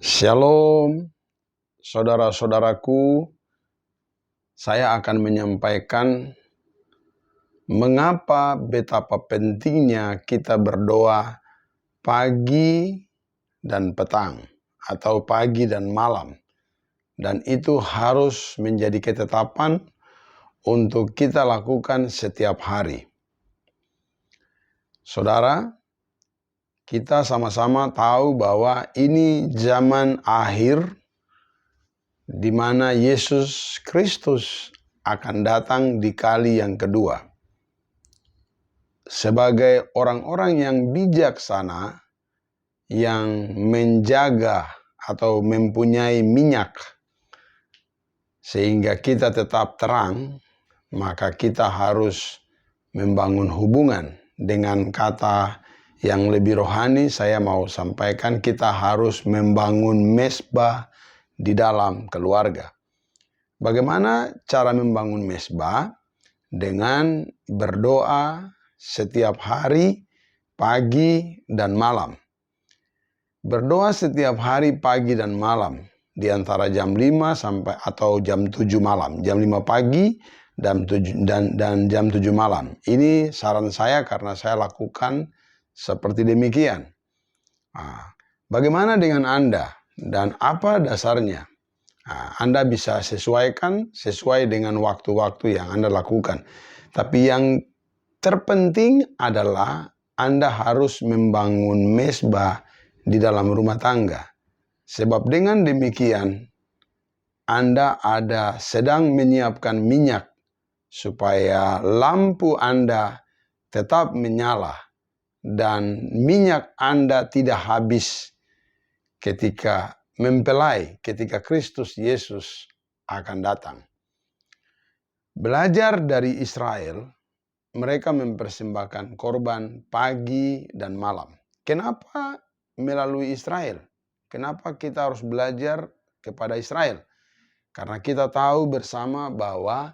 Shalom, saudara-saudaraku. Saya akan menyampaikan mengapa betapa pentingnya kita berdoa pagi dan petang atau pagi dan malam. Dan itu harus menjadi ketetapan untuk kita lakukan setiap hari. Saudara, kita sama-sama tahu bahwa ini zaman akhir di mana Yesus Kristus akan datang di kali yang kedua. Sebagai orang-orang yang bijaksana, yang menjaga atau mempunyai minyak, sehingga kita tetap terang, maka kita harus membangun hubungan. Dengan kata yang lebih rohani, saya mau sampaikan kita harus membangun mesbah di dalam keluarga. Bagaimana cara membangun mesbah? Dengan berdoa setiap hari, pagi dan malam. Berdoa setiap hari, pagi dan malam. Di antara jam 5 sampai atau jam 7 malam. Jam 5 pagi dan jam 7 malam. Ini saran saya karena saya lakukan seperti demikian. Bagaimana dengan Anda? Dan apa dasarnya? Anda bisa sesuaikan sesuai dengan waktu-waktu yang Anda lakukan. Tapi yang terpenting adalah Anda harus membangun mesbah di dalam rumah tangga. Sebab dengan demikian Anda sedang menyiapkan minyak supaya lampu Anda tetap menyala dan minyak Anda tidak habis ketika mempelai, ketika Kristus Yesus akan datang. Belajar dari Israel, mereka mempersembahkan korban pagi dan malam. Kenapa melalui Israel? Kenapa kita harus belajar kepada Israel? Karena kita tahu bersama bahwa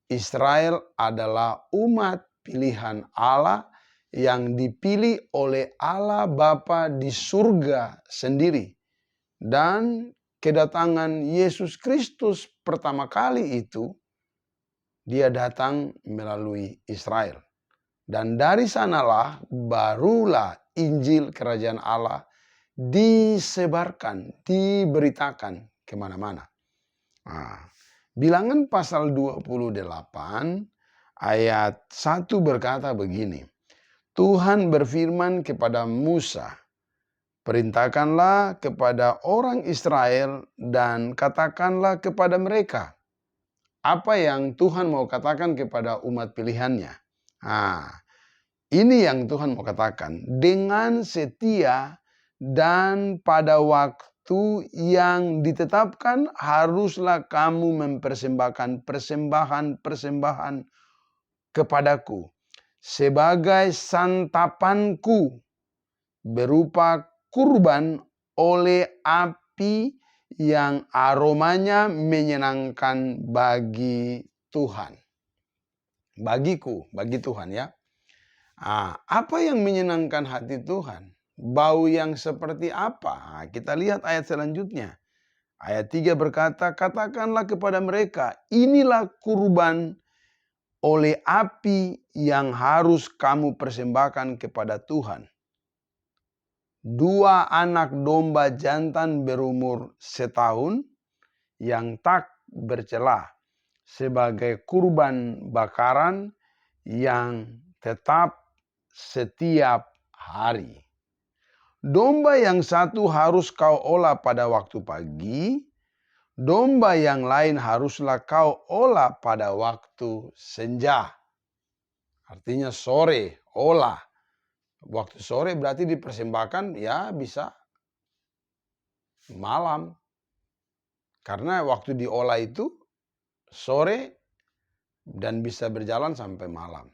Israel adalah umat pilihan Allah yang dipilih oleh Allah Bapa di surga sendiri. Dan kedatangan Yesus Kristus pertama kali itu, dia datang melalui Israel. Dan dari sanalah barulah Injil Kerajaan Allah disebarkan, diberitakan kemana-mana. Bilangan pasal 28 ayat 1 berkata begini. Tuhan berfirman kepada Musa, perintahkanlah kepada orang Israel dan katakanlah kepada mereka. Apa yang Tuhan mau katakan kepada umat pilihannya? Ini yang Tuhan mau katakan. Dengan setia dan pada waktu yang ditetapkan haruslah kamu mempersembahkan persembahan kepadaku sebagai santapanku berupa kurban oleh api yang aromanya menyenangkan bagi Tuhan. Bagiku, bagi Tuhan ya. Apa yang menyenangkan hati Tuhan? Bau yang seperti apa? Kita lihat ayat selanjutnya. Ayat 3 berkata, katakanlah kepada mereka, inilah kurban oleh api yang harus kamu persembahkan kepada Tuhan. 2 anak domba jantan berumur setahun yang tak bercela sebagai kurban bakaran yang tetap setiap hari. Domba yang satu harus kau olah pada waktu pagi, domba yang lain haruslah kau olah pada waktu senja. Artinya sore, olah. Waktu sore berarti dipersembahkan ya bisa malam. Karena waktu diolah itu sore dan bisa berjalan sampai malam.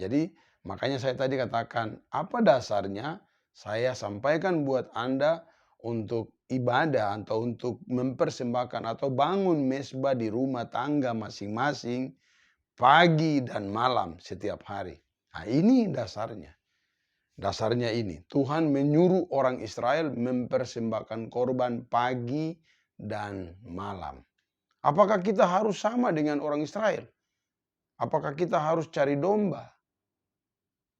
Jadi makanya saya tadi katakan apa dasarnya saya sampaikan buat Anda untuk ibadah atau untuk mempersembahkan atau bangun mesbah di rumah tangga masing-masing pagi dan malam setiap hari. Ini dasarnya. Dasarnya ini, Tuhan menyuruh orang Israel mempersembahkan korban pagi dan malam. Apakah kita harus sama dengan orang Israel? Apakah kita harus cari domba?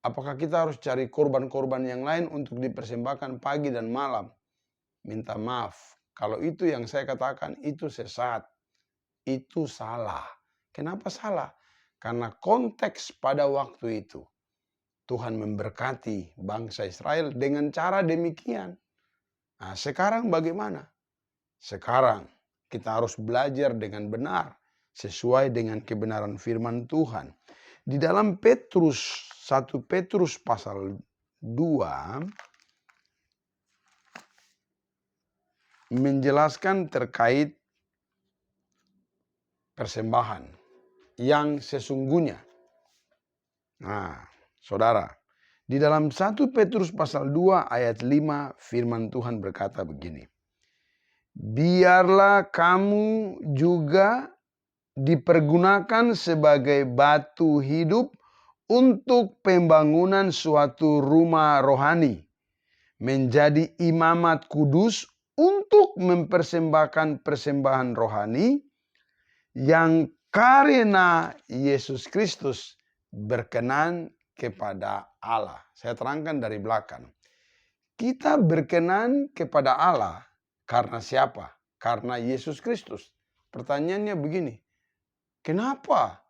Apakah kita harus cari korban-korban yang lain untuk dipersembahkan pagi dan malam? Minta maaf, kalau itu yang saya katakan itu sesat, itu salah. Kenapa salah? Karena konteks pada waktu itu, Tuhan memberkati bangsa Israel dengan cara demikian. Nah, sekarang bagaimana? Sekarang kita harus belajar dengan benar sesuai dengan kebenaran firman Tuhan. Di dalam Petrus 1 Petrus pasal 2 menjelaskan terkait persembahan yang sesungguhnya. Nah, saudara, di dalam 1 Petrus pasal 2 ayat 5 firman Tuhan berkata begini. Biarlah kamu juga dipergunakan sebagai batu hidup untuk pembangunan suatu rumah rohani, menjadi imamat kudus untuk mempersembahkan persembahan rohani yang karena Yesus Kristus berkenan kepada Allah. Saya terangkan dari belakang. Kita berkenan kepada Allah karena siapa? Karena Yesus Kristus. Pertanyaannya begini, kenapa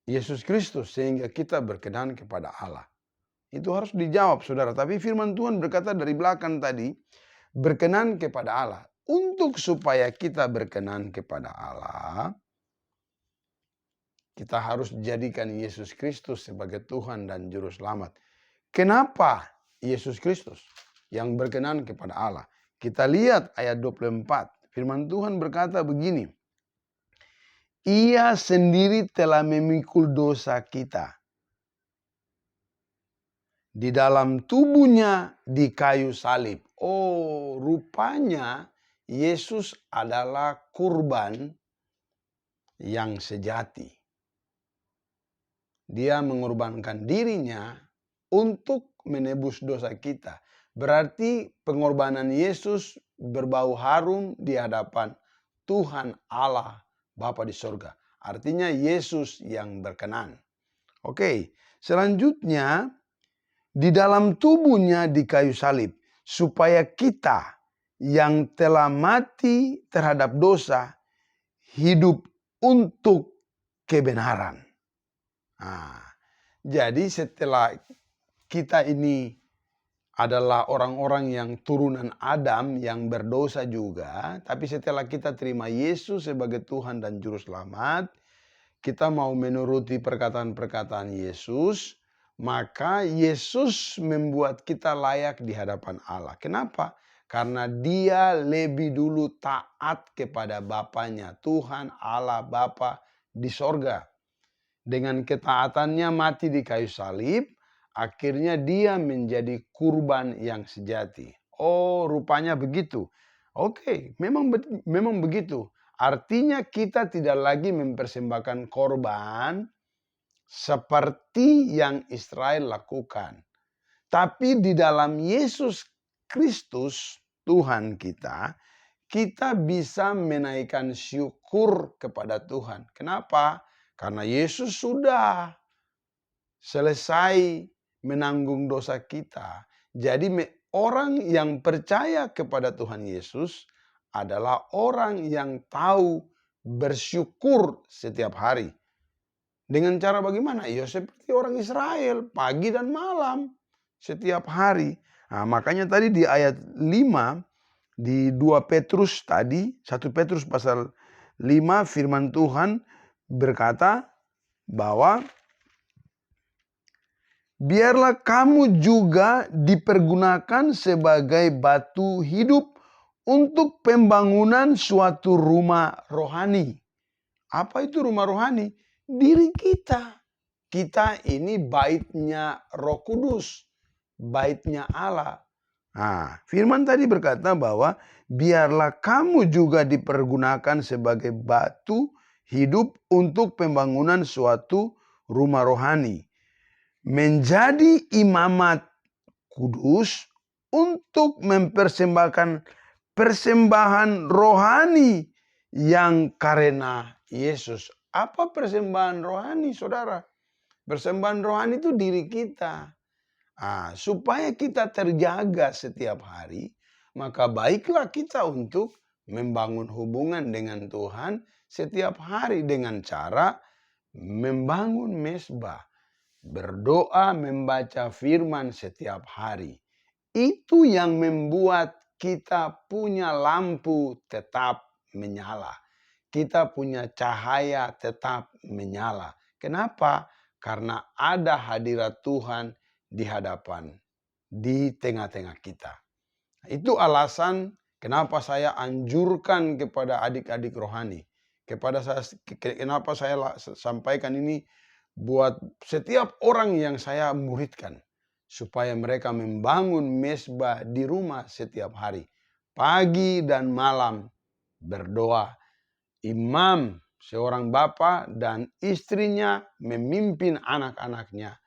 Yesus Kristus sehingga kita berkenan kepada Allah? Itu harus dijawab, saudara. Tapi firman Tuhan berkata dari belakang tadi, berkenan kepada Allah. Untuk supaya kita berkenan kepada Allah, kita harus jadikan Yesus Kristus sebagai Tuhan dan Juru Selamat. Kenapa Yesus Kristus yang berkenan kepada Allah? Kita lihat ayat 24. Firman Tuhan berkata begini. Ia sendiri telah memikul dosa kita di dalam tubuhnya di kayu salib. Oh, rupanya Yesus adalah kurban yang sejati. Dia mengorbankan dirinya untuk menebus dosa kita. Berarti pengorbanan Yesus berbau harum di hadapan Tuhan Allah Bapa di sorga. Artinya Yesus yang berkenan. Oke, selanjutnya di dalam tubuhnya di kayu salib. Supaya kita yang telah mati terhadap dosa hidup untuk kebenaran. Nah, jadi setelah kita ini adalah orang-orang yang turunan Adam yang berdosa juga. Tapi setelah kita terima Yesus sebagai Tuhan dan Juru Selamat, kita mau menuruti perkataan-perkataan Yesus, maka Yesus membuat kita layak di hadapan Allah. Kenapa? Karena dia lebih dulu taat kepada Bapanya, Tuhan Allah Bapa di sorga. Dengan ketaatannya mati di kayu salib, akhirnya dia menjadi kurban yang sejati. Oh, rupanya begitu. Oke, memang begitu. Artinya kita tidak lagi mempersembahkan korban seperti yang Israel lakukan. Tapi di dalam Yesus Kristus, Tuhan kita bisa menaikkan syukur kepada Tuhan. Kenapa? Karena Yesus sudah selesai menanggung dosa kita. Jadi orang yang percaya kepada Tuhan Yesus adalah orang yang tahu bersyukur setiap hari. Dengan cara bagaimana? Ya seperti orang Israel, pagi dan malam, setiap hari. Nah, makanya tadi di ayat 5, di 2 Petrus tadi, 1 Petrus pasal 5 firman Tuhan berkata bahwa biarlah kamu juga dipergunakan sebagai batu hidup untuk pembangunan suatu rumah rohani. Apa itu rumah rohani? Diri kita. Kita ini baitnya Roh Kudus, baitnya Allah. Nah, firman tadi berkata bahwa biarlah kamu juga dipergunakan sebagai batu hidup untuk pembangunan suatu rumah rohani. menjadi imamat kudus untuk mempersembahkan persembahan rohani yang karena Yesus. Apa persembahan rohani, saudara? Persembahan rohani itu diri kita. Supaya kita terjaga setiap hari, maka baiklah kita untuk membangun hubungan dengan Tuhan setiap hari dengan cara membangun mezbah, berdoa, membaca firman setiap hari. Itu yang membuat kita punya lampu tetap menyala. Kita punya cahaya tetap menyala. Kenapa? Karena ada hadirat Tuhan di hadapan, di tengah-tengah kita. Itu alasan kenapa saya anjurkan kepada adik-adik rohani. Kenapa saya sampaikan ini buat setiap orang yang saya muridkan. Supaya mereka membangun mezbah di rumah setiap hari. Pagi dan malam berdoa. Imam, seorang bapak dan istrinya memimpin anak-anaknya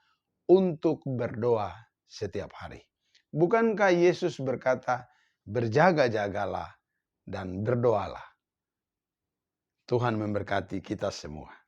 untuk berdoa setiap hari. Bukankah Yesus berkata, berjaga-jagalah dan berdoalah. Tuhan memberkati kita semua.